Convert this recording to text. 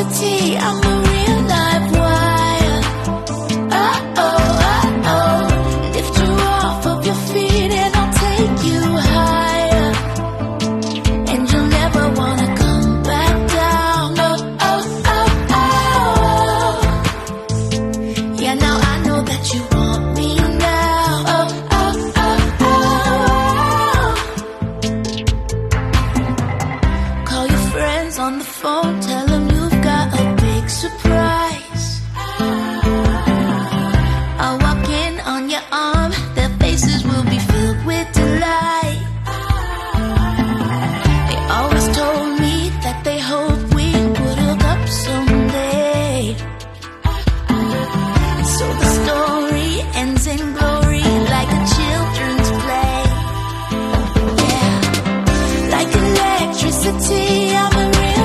gravity, I'm a real live wire. Oh, oh, oh, oh. Lift you off of your feet and I'll take you higher. And you'll never wanna come back down. Oh, oh, oh, oh. Yeah, now I know that you want me now. Oh, oh, oh, oh. Call your friends on the phone.